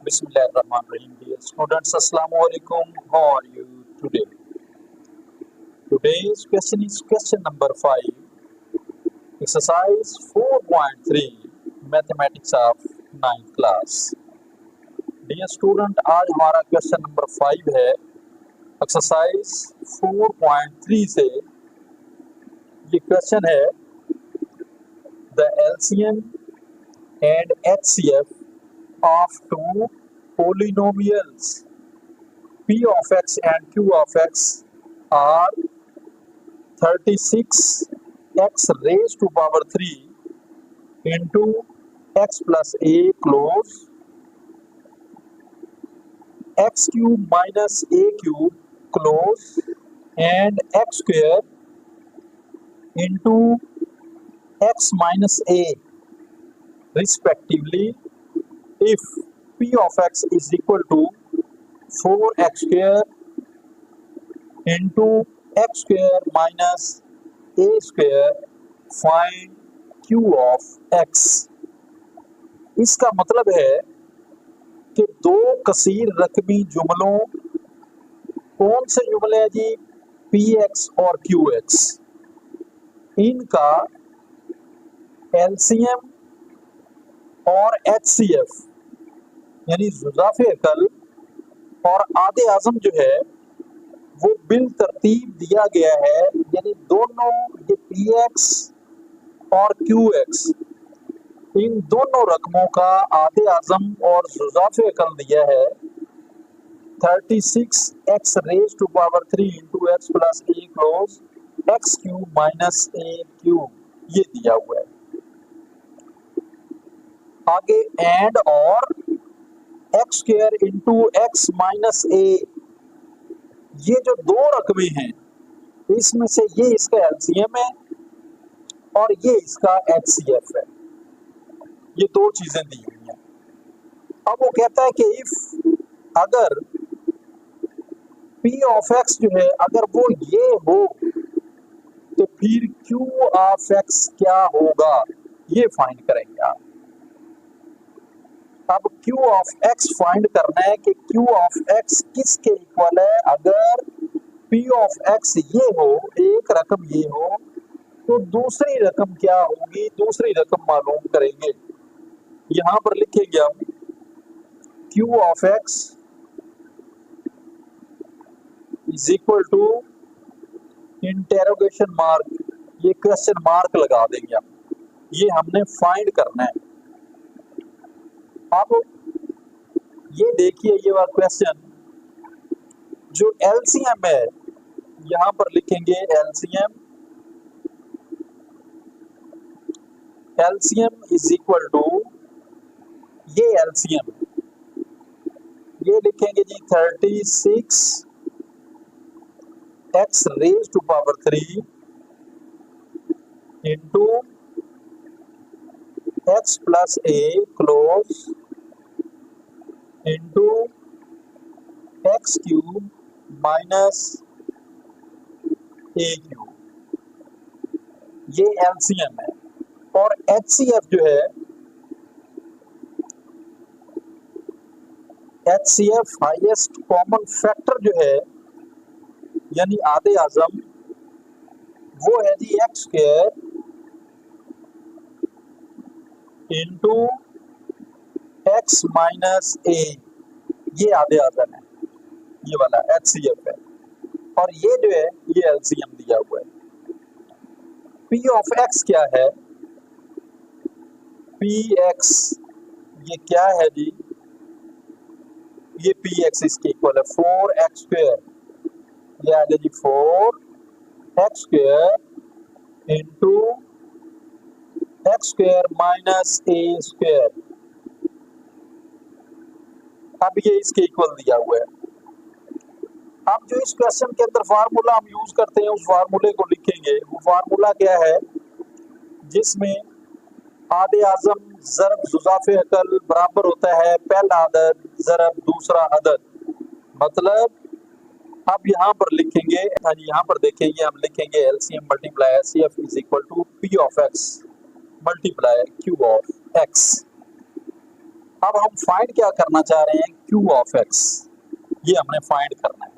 Bismillahirrahmanirrahim. Dear students, Assalamu alaikum. How are you today? Today's question is question number 5, exercise 4.3, mathematics of 9th class. Dear student, आज हमारा question number 5 है। Exercise 4.3 से ये question है, the LCM and HCF of two polynomials p of x and q of x are 36x raised to power 3 into x plus a close x cube minus a cube close and x square into x minus a respectively if p of x is equal to 4x square into x square minus a square, find q of x। इसका मतलब है कि दो कसीर रकमी जुमलों, कौन से जुमले हैं जी, px और qx, इनका एलसीएम और एचसीएफ यानी जुज़ाफ़े अकल और आधे आज़म जो है वो बिल तरतीब दिया गया है, यानी दोनों ये px और qx, इन दोनों रकमों का आधे आज़म और जुज़ाफ़े अकल दिया है 36x raised to power 3 into x plus a close x cube minus a cube, ये दिया हुआ है। आगे एंड और x square into x minus a, ये जो दो रकमें हैं इसमें से ये इसका एलसीएम है और ये इसका एचसीएफ है, ये दो चीजें दी हुई हैं। अब वो कहता है कि इफ अगर पी ऑफ एक्स जो है अगर वो ये हो तो फिर क्यू ऑफ एक्स क्या होगा, ये फाइंड करेंगे आप। अब Q ऑफ x फाइंड करना है कि Q ऑफ x किसके इक्वल है। अगर P ऑफ x ये हो, एक रकम ये हो, तो दूसरी रकम क्या होगी, दूसरी रकम मालूम करेंगे। यहाँ पर लिखेंगे हम Q of x is equal to interrogation mark, ये क्वेश्चन मार्क लगा देंगे हम, ये हमने फाइंड करना है। अब ये देखिए, ये वाला क्वेश्चन जो एलसीएम है, यहाँ पर लिखेंगे एलसीएम इज इक्वल टू, ये एलसीएम ये लिखेंगे जी 36x raise to power 3 into x plus a close into x cube minus a cube, ये एलसीएम है। और एचसीएफ जो है, एचसीएफ हाईएस्ट कॉमन फैक्टर जो है यानी आधे आज़म, वो है जी x square into x minus a, ये आधे आज़म है, ये वाला एचसीएफ है। और ये जो है ये एलसीएम दिया हुआ है। पी ऑफ एक्स क्या है, पी एक्स ये क्या है जी, ये पी एक्स इसके इक्वल है 4x स्क्वायर, ये आ गया जी 4x square into x square minus a square, अब ये इसके इक्वल दिया हुआ है। अब जो इस क्वेश्चन के अंदर फार्मूला हम यूज करते हैं उस फार्मूले को लिखेंगे। वो फार्मूला क्या है, जिसमें आधे आज़म ज़रब जुज़ाफ़े अकल बराबर होता है पहला अदद ज़रब दूसरा अदद। मतलब अब यहाँ पर लिखेंगे, हाँ जी, यहाँ पर देखेंगे, हम लिखेंगे LCM multiply HCF is equal to p of x multiply q of x. अब हम फाइंड क्या करना चाह रहे हैं, Q ऑफ x, ये हमने फाइंड करना है।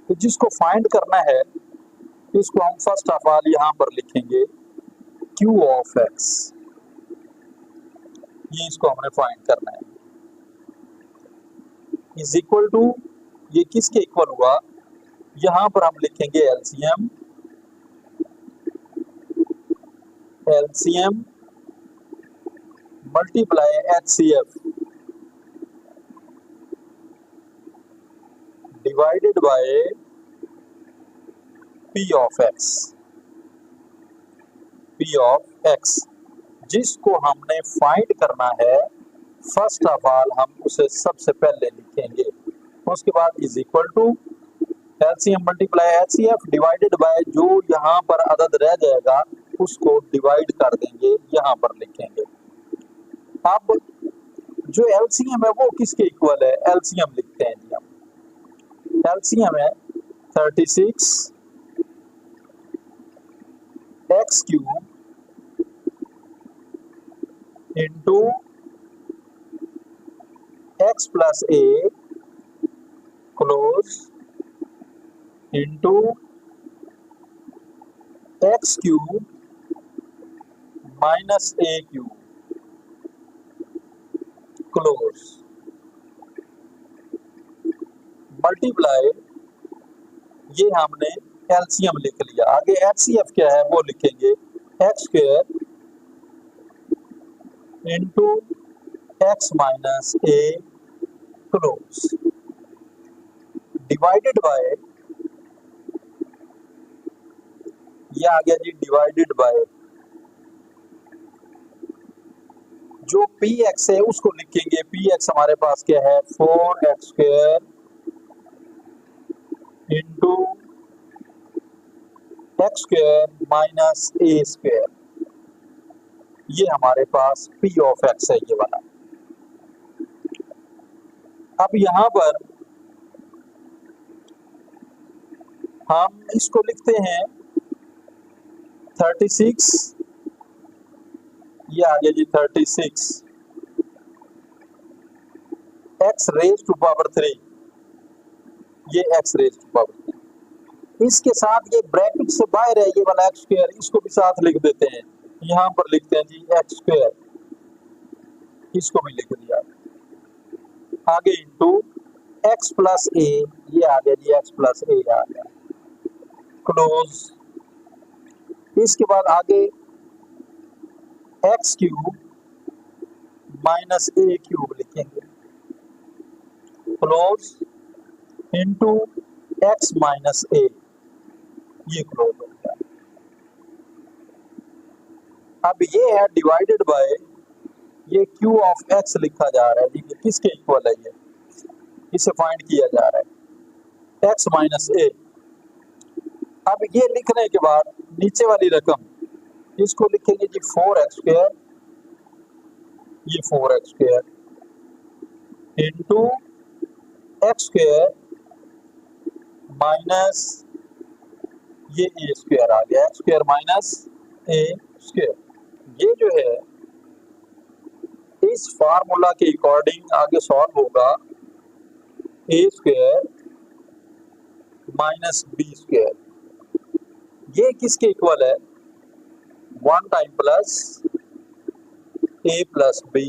तो जिसको फाइंड करना है इसको हम फर्स्ट ऑफ ऑल यहाँ पर लिखेंगे Q ऑफ x, ये इसको हमने फाइंड करना है, इज इक्वल टू, ये किसके इक्वल हुआ, यहाँ पर हम लिखेंगे LCM, LCM multiply HCF divided by P of x, P of x जिसको हमने फाइंड करना है। फर्स्ट ऑफ ऑल हम उसे सबसे पहले लिखेंगे, उसके बाद is equal to LCM multiply HCF divided by, जो यहाँ पर अदद रह जाएगा उसको डिवाइड कर देंगे, यहाँ पर लिखेंगे। अब जो एलसीएम है वो किसके इक्वल है, एलसीएम लिखते हैं जी हम, एलसीएम है 36 x cube into x plus a close into x cube minus a cube close multiply, ये हमने एलसीएम लिख लिया। आगे एचसीएफ क्या है वो लिखेंगे, x square into x minus ए क्लोज डिवाइडेड बाय, ये आ गया जी डिवाइडेड बाय, जो पी एक्स है उसको लिखेंगे, पी एक्स हमारे पास क्या है 4x square into x square minus a square, ये हमारे पास पी ऑफ एक्स है ये वाला। अब यहाँ पर हम इसको लिखते हैं 36, ये आ गया जी 36 एक्स रेज टू पावर 3, ये एक्स रेज टू पावर 3, इसके साथ ये ब्रैकेट से बाहर है ये वाला एक्स स्क्वायर, इसको भी साथ लिख देते हैं, यहाँ पर लिखते हैं जी एक्स स्क्वायर, इसको भी लिख दिया। आगे इंटू एक्स प्लस ए, ये आ गया जी एक्स प्लस ए आ गया क्लोज, इसके बाद आगे x cube minus a cube लिखेंगे close into x minus a, ये क्लोज हो गया। अब ये है डिवाइडेड बाय, ये क्यू ऑफ एक्स लिखा जा रहा है जी, किसके इक्वल है ये, इसे फाइंड किया जा रहा है एक्स माइनस ए। अब ये लिखने के बाद नीचे वाली रकम इसको लिखेंगे जी 4x स्क्वायर, ये 4x square into x square minus ये ए स्क्वायर आ गया, x square minus a square. ये जो है इस फार्मूला के अकॉर्डिंग आगे सॉल्व होगा, a square minus b square, ये किसके इक्वल है 1 time plus a plus b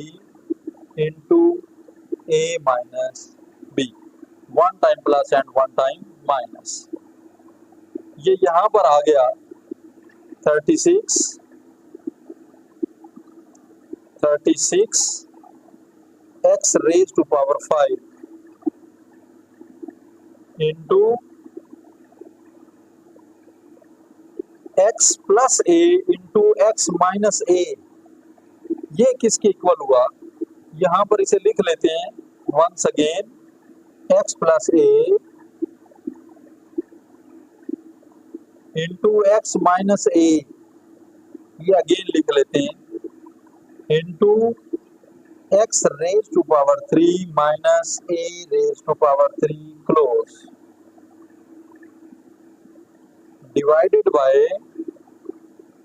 into a minus b, 1 time plus and 1 time minus, ये यहाँ पर आ गया 36 x raise to power 5 into x plus a into x minus a, ये किसके इक्वल हुआ, यहाँ पर इसे लिख लेते हैं once again x plus a into x minus a, ये अगेन लिख लेते हैं into x raise to power 3 minus a raise to power 3 close divided by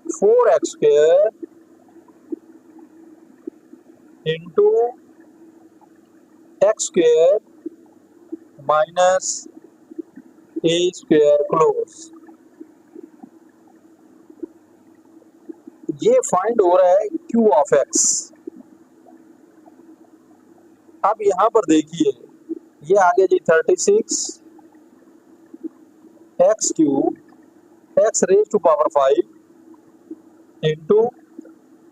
4x square into x square minus a square close. ये find हो रहा है Q of x. अब यहां पर देखिए, ये आगे जी 36 x cube x raise to power 5 into,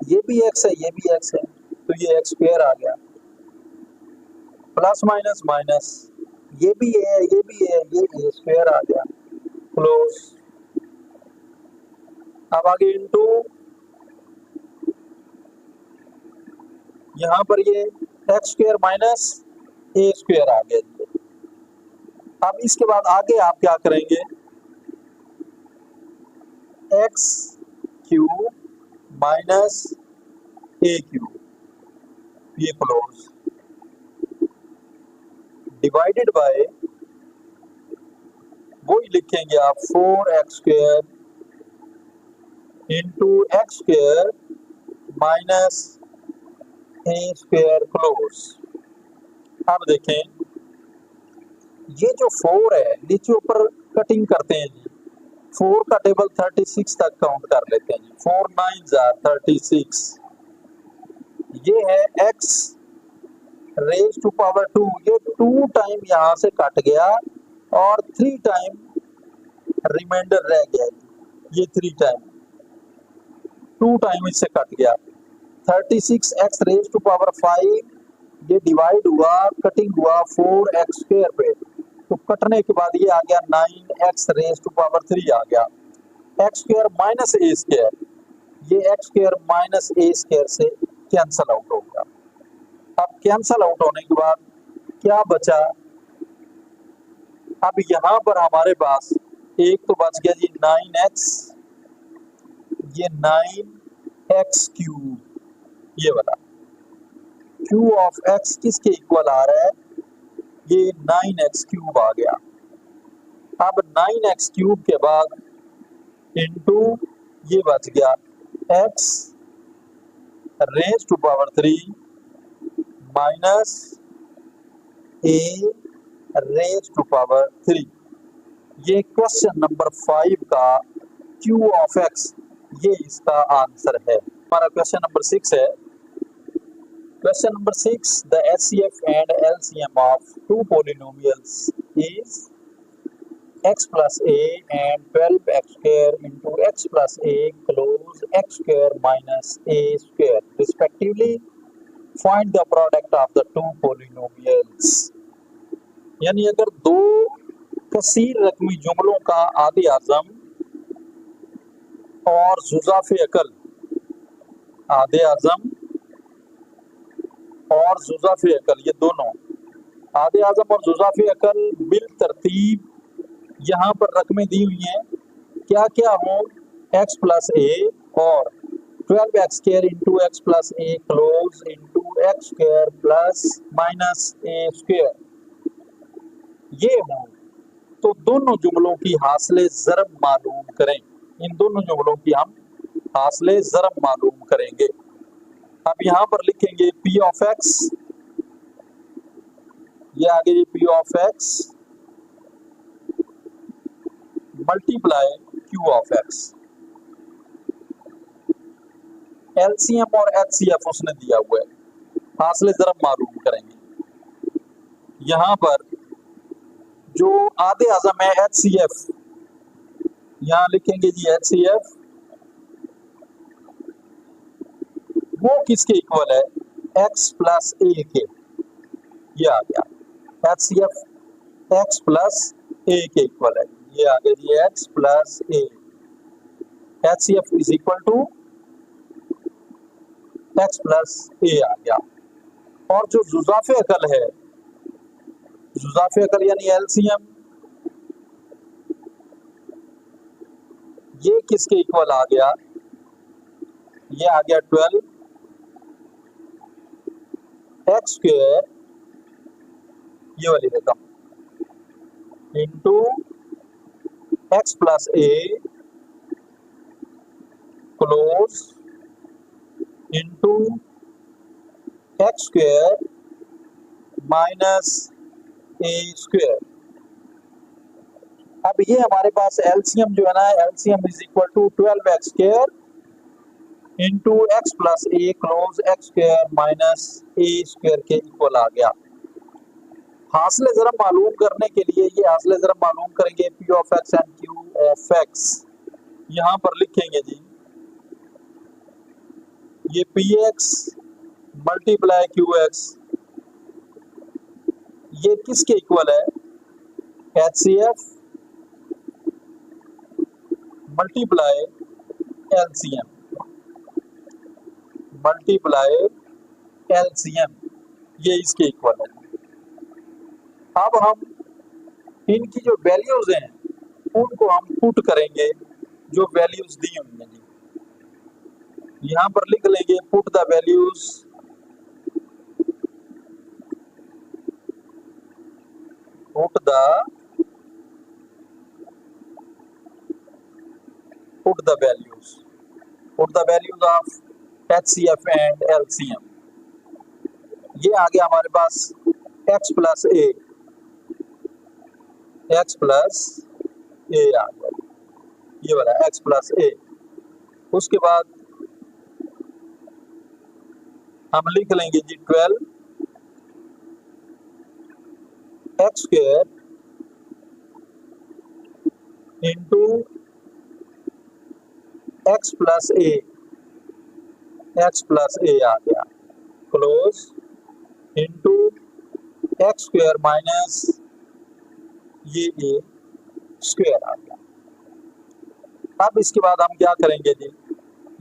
ये भी एक्स है ये भी एक्स है, तो ये एक्स स्क्वायर आ गया, प्लस माइनस माइनस, ये भी है ये भी है, ये ए स्क्वायर आ गया क्लोज। अब आगे इंटू, यहाँ पर ये x square minus a square आ गया। अब इसके बाद आगे आप क्या करेंगे, x cube minus a cube, ये क्लोज, डिवाइडेड बाय, वही लिखेंगे आप 4x square into x square minus a square close. अब देखें, ये जो 4 है नीचे ऊपर कटिंग करते हैं जी, 4 का टेबल 36 तक काउंट कर लेते हैं जी, 4 9 36, ये है x रेज टू पावर 2, ये 2 टाइम यहाँ से कट गया और 3 टाइम रिमाइंडर रह गया, ये 3 टाइम, 2 टाइम इससे कट गया। 36 एक्स रेज टू पावर 5, ये डिवाइड हुआ, कटिंग हुआ 4x स्क्वायर पे, तो कटने के बाद ये आ गया 9x रेज टू पावर 3 आ गया, x square minus a square, ये x square minus a square से कैंसल आउट हो गया। अब कैंसल आउट होने के बाद क्या बचा, अब यहाँ पर हमारे पास एक तो बच गया जी 9x, ये 9x क्यूब, ये वाला क्यू ऑफ x किसके इक्वल आ रहा है, ये 9x क्यूब आ गया। अब 9x क्यूब के बाद इंटू, ये बच गया x raise to power 3 minus a raise to power 3, ये क्वेश्चन नंबर 5 का क्यू ऑफ एक्स, ये इसका आंसर है। हमारा क्वेश्चन नंबर 6 है। Question number 6, the HCF and LCM of two polynomials is x plus a and 12x square into x plus a close x square minus a square respectively. Find the product of the two polynomials. यानी अगर दो कसीर रकमी जुमलों का आदे आजम और जुज़ाफ़े अकल, आदे आजम और जुज़ाफ़े अकल, ये दोनों आदे आजम और जुज़ाफ़े अकल बिल तरतीब यहाँ पर रकमें दी हुई हैं, क्या क्या हो, x प्लस ए और 12x square into x plus a close into x square plus minus a square, ये हो, तो दोनों जुमलों की हासिले ज़रब मालूम करें। इन दोनों जुमलों की हम हासिले ज़रब मालूम करेंगे। अब यहाँ पर लिखेंगे p ऑफ x, ये आगे जी p of x multiply q of x, LCM और एचसीएफ उसने दिया हुआ है, हासिले ज़रब मालूम करेंगे। यहाँ पर जो आधे आजम है एचसीएफ, यहाँ लिखेंगे जी एचसीएफ, वो किसके इक्वल है, x प्लस ए के, ये आ गया एचसीएफ x प्लस ए के इक्वल है, ये आ गया जी x plus a, HCF is equal to x plus a आ गया। और जो जुज़ाफ़े अकल है, जुज़ाफ़े अकल यानी एलसीएम, ये किसके इक्वल आ गया, ये आ गया 12 एक्स स्क्वायर, ये वाली रकम into x plus a close into x square minus a square. अब ये हमारे पास एलसीएम जो है ना, LCM is equal to 12x square into x plus a close x square minus a square के इक्वल आ गया। हासिल ज़रब मालूम करने के लिए ये हासिल ज़रब मालूम करेंगे p of x and q of x. यहाँ पर लिखेंगे जी ये p x multiply q x ये किसके इक्वल है, H C F multiply LCM multiply LCM, ये इसके इक्वल है। अब हम इनकी जो वैल्यूज हैं उनको हम पुट करेंगे, जो वैल्यूज दी हुई हैं जी यहाँ पर लिख लेंगे put the values put the values of HCF and LCM। ये आ गया हमारे पास x प्लस ए आ गया, ये वाला x प्लस ए। उसके बाद हम लिख लेंगे जी 12 x square into x plus a आ गया close into x square minus ये ए स्क्वायर आ गया। अब इसके बाद हम क्या करेंगे जी,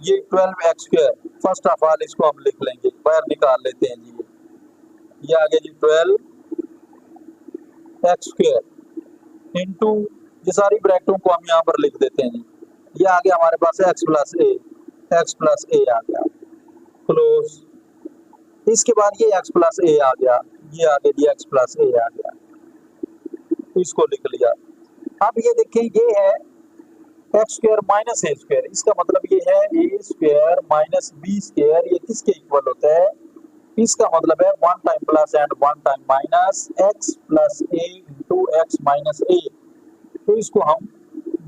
ये 12x square first of all इसको हम लिख लेंगे, बाहर निकाल लेते हैं जी। ये आ गया जी 12x स्क्वायर इंटू ये सारी ब्रैकेटों को हम यहाँ पर लिख देते हैं जी। ये आ गया हमारे पास x प्लस ए आ गया क्लोज। इसके बाद ये x प्लस ए आ गया, ये आ गया जी x प्लस ए आ गया, इसको लिख लिया। अब ये देखिए ये है x square minus a square, इसका मतलब ये है a square minus b square, ये किसके इक्वल होता है, इसका मतलब है 1 time plus and 1 time minus x plus a into x minus a. तो इसको हम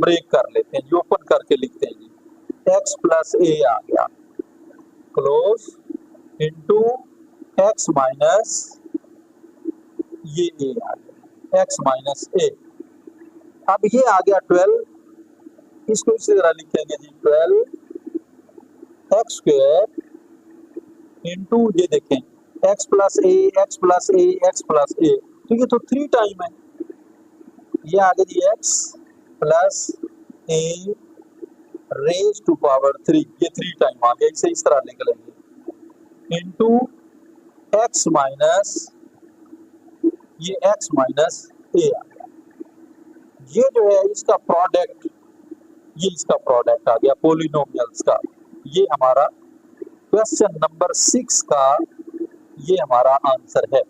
ब्रेक कर लेते हैं जी, ओपन करके लिखते हैं जी एक्स प्लस ए आ गया क्लोज इंटू एक्स माइनस ये ए आ गया एक्स माइनस ए। अब ये आ गया 12, इसको इसी तरह लिखेंगे जी 12 एक्स स्क्वायर इंटू ये देखें x plus a x plus a x plus a, तो ये तो 3 टाइम है। ये आ गया जी x plus a raise to power 3, ये 3 टाइम आ गया, इसे इस तरह लिख लेंगे इंटू एक्स माइनस ये एक्स माइनस ए आ गया। ये जो है इसका प्रोडक्ट, ये इसका प्रोडक्ट आ गया पॉलिनोमियल्स का। ये हमारा क्वेश्चन नंबर 6 का ये हमारा आंसर है।